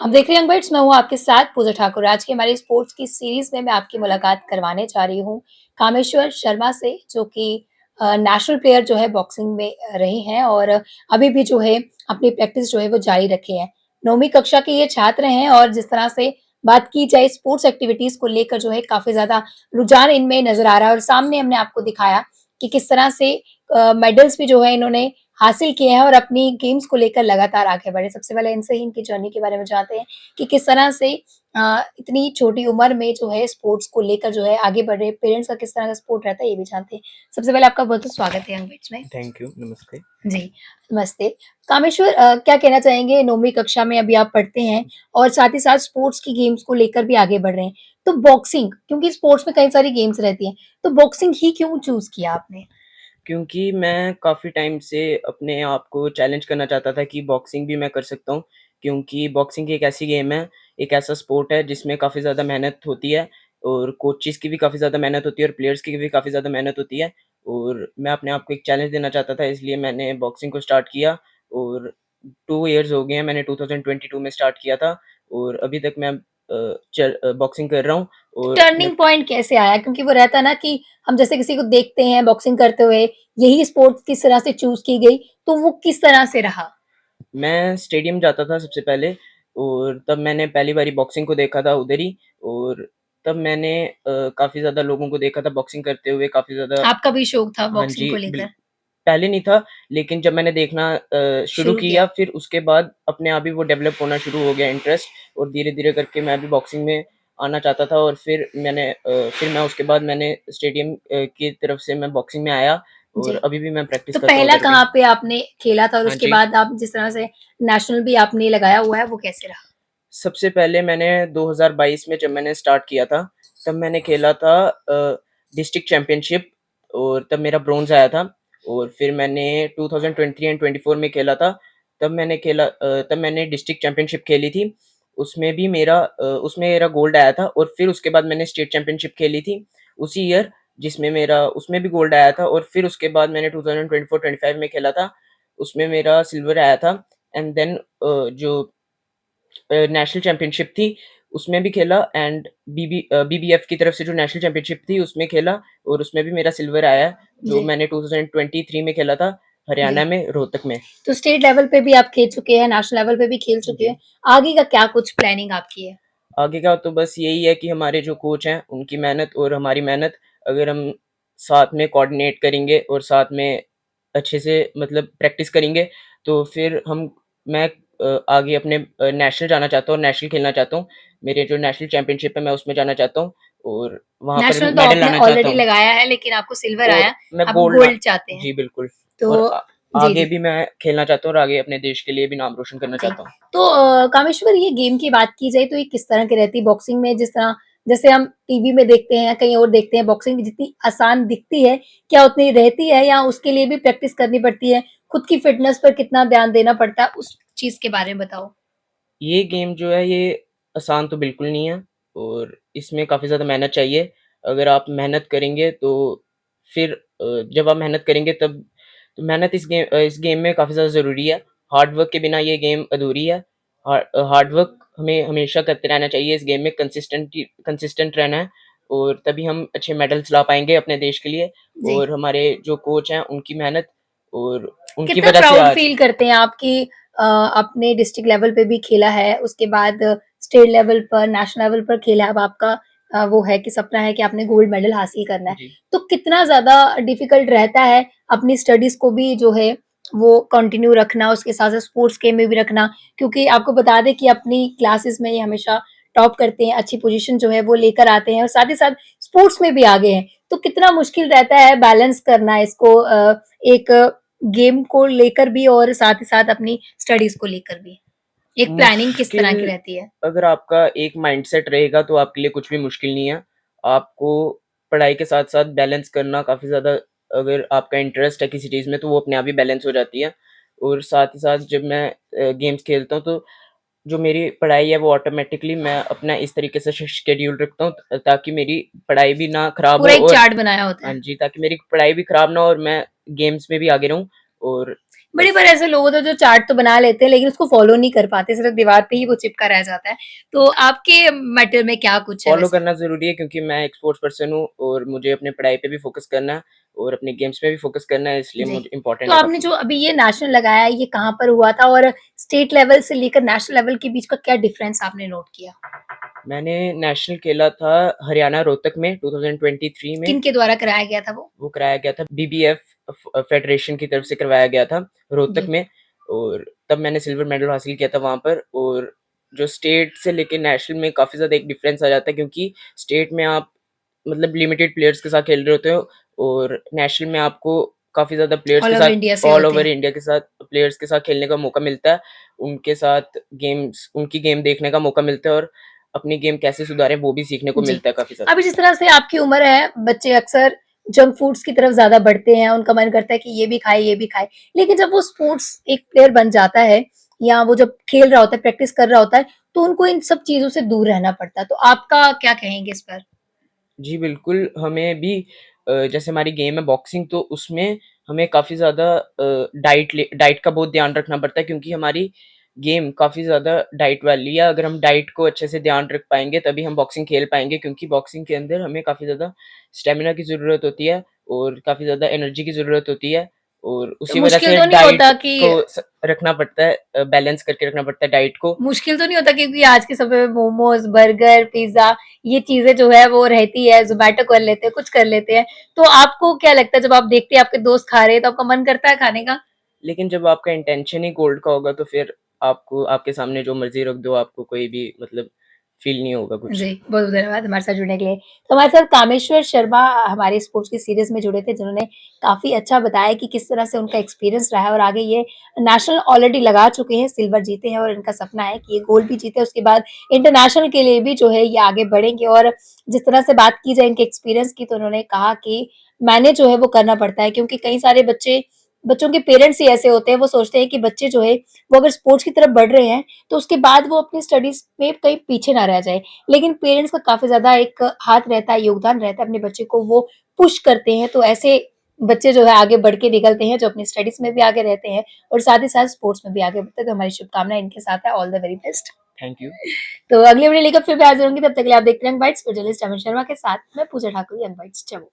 हम देख रहे हैं यंग बर्ड्स, मैं हूँ आपके साथ पूजा ठाकुर। आज की हमारी स्पोर्ट्स की सीरीज़ में मैं आपकी मुलाकात करवाने जा रही हूँ कामेश्वर शर्मा से, जो कि नेशनल प्लेयर जो है बॉक्सिंग में रहे हैं और अभी भी जो है अपनी प्रैक्टिस जो है वो जारी रखे हैं। 9वीं कक्षा के ये छात्र हैं और जिस तरह से बात की जाए स्पोर्ट्स एक्टिविटीज़ को लेकर जो है काफ़ी ज़्यादा रुझान इनमें नज़र आ रहा है और सामने हमने आपको दिखाया कि किस तरह से मेडल्स भी जो है इन्होंने हासिल किए हैं और अपनी गेम्स को लेकर लगातार आगे बढ़े। सबसे पहले इनसे ही इनकी जर्नी के बारे में जानते हैं कि किस तरह से इतनी छोटी उम्र में जो है स्पोर्ट्स को लेकर जो है आगे बढ़ रहे, पेरेंट्स का किस तरह का सपोर्ट रहता है ये भी जानते हैं। सबसे पहले आपका बहुत-बहुत स्वागत है यंग बिट्स में। थैंक यू, नमस्ते। जी, नमस्ते। कामेश्वर, क्या कहना चाहेंगे 9वीं कक्षा में अभी आप पढ़ते हैं और साथ ही साथ स्पोर्ट्स की गेम्स को लेकर भी आगे बढ़ रहे हैं। तो बॉक्सिंग, क्योंकि स्पोर्ट्स में कई सारी गेम्स रहती हैं, तो बॉक्सिंग ही क्यों चूज़ किया आपने? क्योंकि मैं काफ़ी टाइम से अपने आप को चैलेंज करना चाहता था कि बॉक्सिंग भी मैं कर सकता हूँ, क्योंकि बॉक्सिंग एक ऐसी गेम है, एक ऐसा स्पोर्ट है जिसमें काफ़ी ज़्यादा मेहनत होती है और कोचेज़ की भी काफ़ी ज़्यादा मेहनत होती है और प्लेयर्स की भी काफ़ी ज़्यादा मेहनत होती है और मैं अपने आप को एक चैलेंज देना चाहता था, इसलिए मैंने बॉक्सिंग को स्टार्ट किया और 2 इयर्स हो गए हैं, मैंने 2022 में स्टार्ट किया था और अभी तक मैं बॉक्सिंग कर रहा हूँ और मैं टर्निंग पॉइंट कैसे आया? क्योंकि वो रहता है ना कि हम जैसे किसी को देखते हैं बॉक्सिंग करते हुए, यही स्पोर्ट्स किस तरह से चूज़ की गई, तो वो किस तरह से रहा? मैं स्टेडियम जाता था सबसे पहले और तब मैंने पहली बारी बॉक्सिंग को देखा था उधर ही और तब मैंने काफ़ी ज़्यादा लोगों को देखा था बॉक्सिंग करते हुए काफ़ी ज़्यादा। आपका भी शौक था हाँ बॉक्सिंग जी, को लेकर? पहले नहीं था, लेकिन जब मैंने देखना शुरू शुरू किया। किया फिर उसके बाद अपने आप ही वो डेवलप होना शुरू हो गया इंटरेस्ट और धीरे-धीरे करके मैं भी बॉक्सिंग में आना चाहता था और फिर मैं उसके बाद मैंने स्टेडियम की तरफ से मैं बॉक्सिंग में आया जी। और अभी भी मैं प्रैक्टिस तो करता हूँ पहला उधर भी। कहाँ पे आपने खेला था और हाँ उसके जी। बाद आप जिस तरह से नेशनल भी आपने लगाया हुआ है, वो कैसे रहा? सबसे पहले मैंने 2022 में जब मैंने स्टार्ट किया था, तब मैंने खेला था डिस्ट्रिक्ट चैंपियनशिप और तब मेरा ब्रोंज़ आया था और फिर मैंने 2023 एंड 24 में खेला था, तब मैंने डिस्ट्रिक्ट चैंपियनशिप खेली थी। उसमें मेरा गोल्ड आया था और फिर उसके बाद मैंने स्टेट चैंपियनशिप खेली थी, उसी ईयर उसमें भी गोल्ड आया था और फिर उसके बाद मैंने 2024-25 में खेला था, उसमें मेरा सिल्वर आया था एंड देन जो नेशनल चैंपियनशिप थी, उसमें भी खेला एंड बीबीएफ की तरफ से जो नेशनल चैंपियनशिप थी, उसमें खेला और उसमें भी मेरा सिल्वर आया है, जो जी, मैंने 2023 में खेला था, जी। हरियाणा में, रोहतक में। तो स्टेट लेवल पे भी आप खेल चुके हैं, नेशनल लेवल पे भी खेल चुके जी। हैं। आगे का क्या कुछ प्लानिंग आपकी है? आगे का तो बस यही है कि हमारे जो कोच हैं, उनकी मेहनत और हमारी मेहनत अगर हम साथ में कोऑर्डिनेट करेंगे और साथ में अच्छे से मतलब प्रैक्टिस करेंगे, तो फिर मैं आगे अपने नेशनल जाना चाहता हूँ और नेशनल खेलना चाहता हूँ। मेरे जो नेशनल चैंपियनशिप है, मैं उसमें जाना चाहता हूँ और वहाँ पर नेशनल तो मेडल आपने लाना चाहता ऑलरेडी हूँ लगाया है, लेकिन आपको सिल्वर और आया, मैं आप गोल्ड ला गोल्ड चाहते हैं। जी, बिल्कुल तो और जी, आगे जी। भी मैं खेलना चाहता हूँ और आगे अपने देश के लिए भी नाम रोशन करना जी। चाहता हूँ। तो कामेश्वर, ये गेम की बात की जाए तो ये किस तरह की रहती है? बॉक्सिंग में जिस तरह जैसे हम टीवी में देखते हैं या कहीं और देखते हैं, बॉक्सिंग जितनी आसान दिखती है, क्या उतनी रहती है या उसके लिए भी प्रैक्टिस करनी पड़ती है? खुद की फिटनेस पर कितना ध्यान देना पड़ता है? उस चीज़ के बारे में बताओ। ये गेम जो है ये आसान तो बिल्कुल नहीं है और इसमें काफ़ी ज़्यादा मेहनत चाहिए। अगर आप मेहनत करेंगे तो फिर जब आप मेहनत करेंगे तब तो मेहनत इस गेम में काफ़ी ज़्यादा ज़रूरी है। हार्ड वर्क के बिना ये गेम अधूरी है। हार्ड वर्क हमें हमेशा करते रहना चाहिए इस गेम में कंसिस्टेंट रहना है और तभी हम अच्छे मेडल्स ला पाएँगे अपने देश के लिए जी। और हमारे जो कोच हैं उनकी मेहनत और उनकी कितना वज़ह से प्राउड आज फील करते हैं आप कि आपने डिस्ट्रिक्ट लेवल पे भी खेला है, उसके बाद स्टेट लेवल पर, नेशनल लेवल पर खेला है, अब आपका वो है कि सपना है कि आपने गोल्ड मेडल हासिल करना है। जी। तो कितना ज़्यादा डिफ़िकल्ट रहता है अपनी स्टडीज़ को भी जो है वो कंटिन्यू रखना, उसके साथ-साथ स्पोर्ट्स गेम में भी रखना? क्योंकि आपको बता दें कि अपनी क्लासेस में ये हमेशा टॉप करते हैं, अच्छी पोज़ीशन जो है वो लेकर आते हैं और साथ ही साथ स्पोर्ट्स में भी आगे हैं। तो कितना मुश्किल रहता है बैलेंस करना इसको, एक गेम को लेकर भी और साथ ही साथ अपनी स्टडीज़ को लेकर भी। एक प्लानिंग किस मुश्किल तरह की रहती है? अगर आपका एक माइंडसेट रहेगा तो आपके लिए कुछ भी मुश्किल नहीं है। आपको पढ़ाई के साथ-साथ बैलेंस करना काफ़ी ज़्यादा अगर आपका इंटरेस्ट है किसी चीज़ में तो वो अपने आप ही बैलेंस हो जाती है। और साथ ही साथ जब मैं गेम्स खेलता हूँ तो जो मेरी पढ़ाई है वो ऑटोमैटिकली मैं अपना इस तरीके से शेड्यूल रखता हूँ ताकि मेरी पढ़ाई भी ना खराब पूरा हो एक और चार्ट बनाया होता हाँ है। जी, ताकि मेरी पढ़ाई भी खराब ना हो और मैं गेम्स में भी आगे रहूँ और बड़ी बस। बार ऐसे लोग होते हैं जो चार्ट तो बना लेते हैं लेकिन उसको फ़ॉलो नहीं कर पाते, सिर्फ़ दीवार पे ही वो चिपका रह जाता है। तो आपके मैटर में क्या कुछ है फ़ॉलो वैसे? करना ज़रूरी है क्योंकि मैं एक स्पोर्ट्स पर्सन हूँ और मुझे अपनी पढ़ाई पे भी फ़ोकस करना है और अपने गेम्स में भी फ़ोकस करना है, इसलिए जी। मुझे तो इम्पोर्टेंट है आपने काफ़ी। जो अभी ये नेशनल लगाया है, ये कहाँ पर हुआ था और स्टेट लेवल से लेकर नेशनल लेवल के बीच का क्या डिफरेंस आपने नोट किया? मैंने नेशनल खेला था हरियाणा रोहतक में 2023 में। किनके द्वारा कराया गया था वो? वो कराया गया था बीबीएफ फेडरेशन की तरफ से करवाया गया था रोहतक जी। में और तब मैंने सिल्वर मेडल हासिल किया था वहाँ पर। और जो स्टेट से लेके नेशनल में काफ़ी ज़्यादा एक डिफरेंस आ जाता है क्योंकि स्टेट में आप मतलब लिमिटेड प्लेयर्स के साथ खेल रहे होते हो और नेशनल में आपको काफ़ी ज़्यादा प्लेयर्स ऑल के ओवर साथ इंडिया से ऑल होते ओवर हैं। इंडिया के साथ प्लेयर्स के साथ खेलने का मौका मिलता है। उनके साथ गेम्स उनकी गेम देखने का मौका मिलता है और अपनी गेम कैसे सुधारें वो भी सीखने को जी। मिलता है काफ़ी ज़्यादा। अभी जिस तरह से आपकी उम्र है, बच्चे अक्सर जंक फूड्स की तरफ ज़्यादा बढ़ते हैं, उनका मन करता है कि ये भी खाए, ये भी खाए। लेकिन जब वो स्पोर्ट्स एक प्लेयर बन जाता है या वो जब खेल रहा होता है, प्रैक्टिस कर रहा होता है, तो उनको इन सब चीज़ों से दूर रहना पड़ता है। तो आपका क्या कहेंगे इस पर? जी, बिल्कुल, हमें भी जैसे हमारी गेम है बॉक्सिंग तो उसमें हमें काफ़ी ज़्यादा डाइट का बहुत ध्यान रखना पड़ता है क्योंकि हमारी गेम काफ़ी ज़्यादा डाइट वाली है। अगर हम डाइट को अच्छे से ध्यान रख पाएँगे तभी हम बॉक्सिंग खेल पाएँगे क्योंकि बॉक्सिंग के अंदर हमें काफ़ी ज़्यादा स्टैमिना की ज़रूरत होती है और काफ़ी ज़्यादा एनर्जी की ज़रूरत होती है और तो उसी वजह मुश्किल से तो नहीं होता डाइट कि को रखना पड़ता है, बैलेंस करके रखना पड़ता है डाइट को। मुश्किल तो नहीं होता क्योंकि आज के समय में मोमोज़, बर्गर, पिज़्ज़ा ये चीज़ें जो है वो रहती है, ज़ोमैटो कर लेते हैं, कुछ कर लेते हैं। तो आपको क्या लगता है जब आप देखते हैं आपके दोस्त खा रहे हैं तो आपका मन करता है खाने का? लेकिन जब आपका इंटेंशन ही गोल्ड का होगा तो फिर आपको आपके सामने जो मर्ज़ी रख दो, आपको कोई भी मतलब फ़ील नहीं होगा जी, कुछ। बहुत-बहुत धन्यवाद हमारे साथ जुड़ने के लिए। तो हमारे साथ कामेश्वर शर्मा हमारे स्पोर्ट्स की सीरीज़ में जुड़े थे, जिन्होंने काफ़ी अच्छा बताया कि किस तरह से उनका एक्सपीरियंस रहा है और आगे ये नेशनल ऑलरेडी लगा चुके हैं, सिल्वर जीते हैं और इनका सपना है कि ये गोल्ड भी जीते, उसके बाद इंटरनेशनल के लिए भी जो है ये आगे बढ़ेंगे और जिस तरह से बात की जाए इनके एक्सपीरियंस की, तो उन्होंने कहा कि मैनेज जो है वो करना पड़ता है क्योंकि कई सारे बच्चों के पेरेंट्स ही ऐसे होते हैं, वो सोचते हैं कि बच्चे जो है, वो अगर स्पोर्ट्स की तरफ बढ़ रहे हैं, तो उसके बाद वो अपनी स्टडीज़ में कहीं पीछे ना रह जाए। लेकिन पेरेंट्स का काफ़ी ज़्यादा एक हाथ रहता है, योगदान रहता है, अपने बच्चे को वो पुश करते हैं, तो ऐसे बच्चे जो है आगे बढ़ के निकलते हैं, जो अपनी स्टडीज़ में भी आगे रहते हैं और साथ ही साथ स्पोर्ट्स में भी आगे बढ़ते हैं, तो हमारी शुभकामनाएँ इनके साथ है, all the very best. Thank you. तो अगली वीडियो लेकर फिर मैं हाज़िर होंगी, तब तक के लिए आप देखते रहें यंग बाइट्स, फिर जर्नलिस्ट अमित शर्मा के साथ मैं पूजा ठाकुर, यंग बाइट्स, चलो।